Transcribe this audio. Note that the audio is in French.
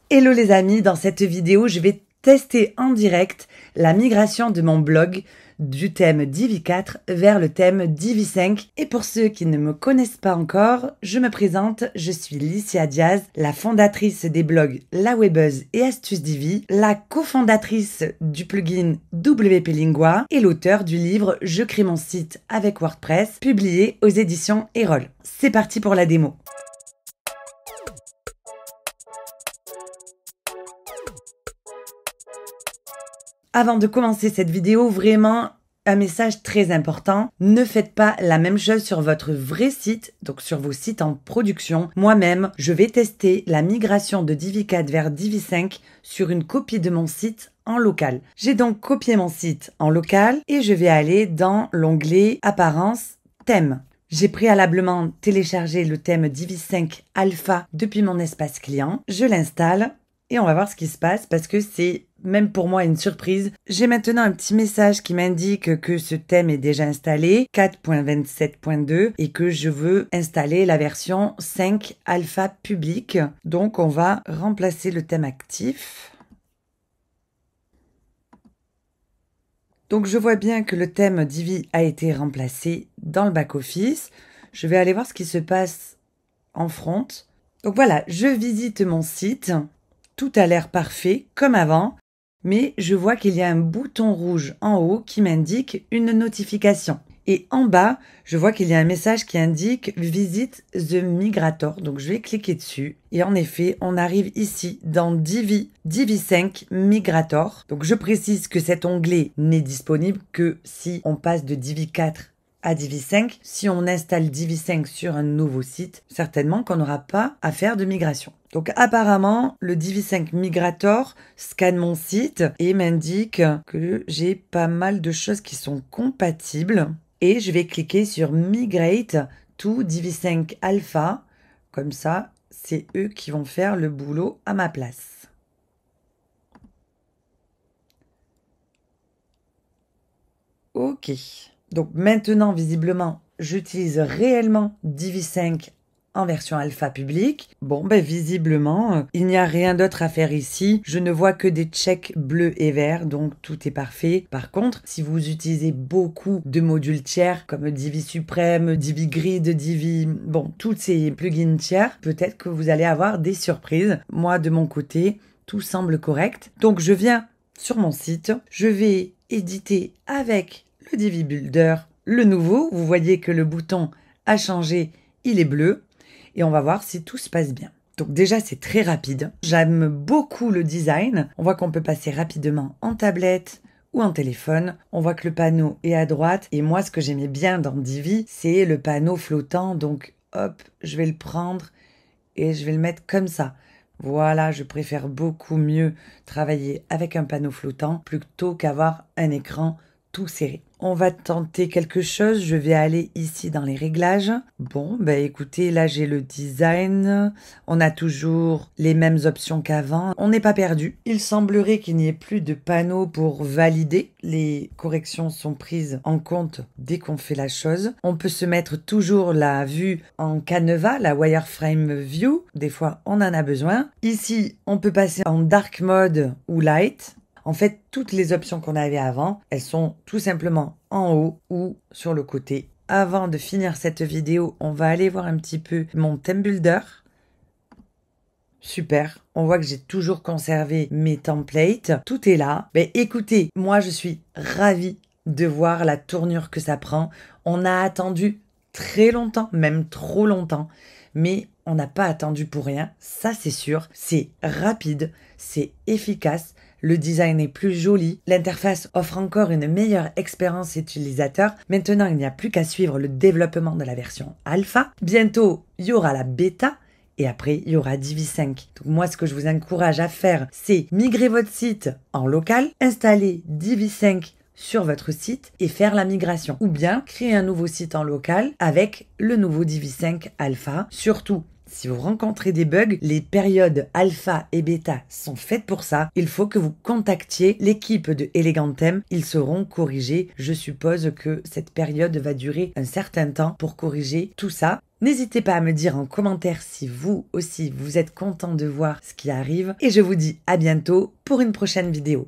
Hello les amis, dans cette vidéo, je vais tester en direct la migration de mon blog du thème Divi 4 vers le thème Divi 5. Et pour ceux qui ne me connaissent pas encore, je me présente, je suis Licia Diaz, la fondatrice des blogs La Webeuse et Astuces Divi, la cofondatrice du plugin WP Lingua et l'auteur du livre Je crée mon site avec WordPress, publié aux éditions Erol. C'est parti pour la démo. Avant de commencer cette vidéo, vraiment un message très important. Ne faites pas la même chose sur votre vrai site, donc sur vos sites en production. Moi-même, je vais tester la migration de Divi 4 vers Divi 5 sur une copie de mon site en local. J'ai donc copié mon site en local et je vais aller dans l'onglet Apparence, Thème. J'ai préalablement téléchargé le thème Divi 5 Alpha depuis mon espace client. Je l'installe. Et on va voir ce qui se passe parce que c'est même pour moi une surprise. J'ai maintenant un petit message qui m'indique que ce thème est déjà installé, 4.27.2, et que je veux installer la version 5 alpha public. Donc on va remplacer le thème actif. Donc je vois bien que le thème Divi a été remplacé dans le back-office. Je vais aller voir ce qui se passe en front. Donc voilà, je visite mon site. Tout a l'air parfait, comme avant, mais je vois qu'il y a un bouton rouge en haut qui m'indique une notification. Et en bas, je vois qu'il y a un message qui indique « Visit the Migrator ». Donc, je vais cliquer dessus. Et en effet, on arrive ici dans Divi 5 Migrator. Donc, je précise que cet onglet n'est disponible que si on passe de Divi 4 à Divi 5. Si on installe Divi 5 sur un nouveau site, certainement qu'on n'aura pas à faire de migration. Donc apparemment, le Divi 5 Migrator scanne mon site et m'indique que j'ai pas mal de choses qui sont compatibles. Et je vais cliquer sur Migrate to Divi 5 Alpha. Comme ça, c'est eux qui vont faire le boulot à ma place. Ok. Donc maintenant, visiblement, j'utilise réellement Divi 5 en version alpha public. Bon, ben visiblement, il n'y a rien d'autre à faire ici. Je ne vois que des checks bleus et verts, donc tout est parfait. Par contre, si vous utilisez beaucoup de modules tiers, comme Divi Supreme, Divi Grid, Divi... Bon, tous ces plugins tiers, peut-être que vous allez avoir des surprises. Moi, de mon côté, tout semble correct. Donc, je viens sur mon site. Je vais éditer avec le Divi Builder, le nouveau. Vous voyez que le bouton a changé, il est bleu. Et on va voir si tout se passe bien. Donc déjà, c'est très rapide. J'aime beaucoup le design. On voit qu'on peut passer rapidement en tablette ou en téléphone. On voit que le panneau est à droite. Et moi, ce que j'aimais bien dans Divi, c'est le panneau flottant. Donc, hop, je vais le prendre et je vais le mettre comme ça. Voilà, je préfère beaucoup mieux travailler avec un panneau flottant plutôt qu'avoir un écran tout serré. On va tenter quelque chose. Je vais aller ici dans les réglages. Bon, ben écoutez, là j'ai le design. On a toujours les mêmes options qu'avant. On n'est pas perdu. Il semblerait qu'il n'y ait plus de panneau pour valider. Les corrections sont prises en compte dès qu'on fait la chose. On peut se mettre toujours la vue en canevas, la wireframe view. Des fois, on en a besoin. Ici, on peut passer en dark mode ou light. En fait, toutes les options qu'on avait avant, elles sont tout simplement en haut ou sur le côté. Avant de finir cette vidéo, on va aller voir un petit peu mon theme builder. Super, on voit que j'ai toujours conservé mes templates. Tout est là. Ben, écoutez, moi je suis ravie de voir la tournure que ça prend. On a attendu très longtemps, même trop longtemps. Mais on n'a pas attendu pour rien, ça c'est sûr. C'est rapide, c'est efficace. Le design est plus joli, l'interface offre encore une meilleure expérience utilisateur. Maintenant, il n'y a plus qu'à suivre le développement de la version alpha. Bientôt, il y aura la bêta et après, il y aura Divi 5. Donc moi, ce que je vous encourage à faire, c'est migrer votre site en local, installer Divi 5 sur votre site et faire la migration. Ou bien créer un nouveau site en local avec le nouveau Divi 5 alpha. Surtout, Si vous rencontrez des bugs, les périodes alpha et bêta sont faites pour ça. Il faut que vous contactiez l'équipe de Elegantem. Ils seront corrigés. Je suppose que cette période va durer un certain temps pour corriger tout ça. N'hésitez pas à me dire en commentaire si vous aussi vous êtes content de voir ce qui arrive. Et je vous dis à bientôt pour une prochaine vidéo.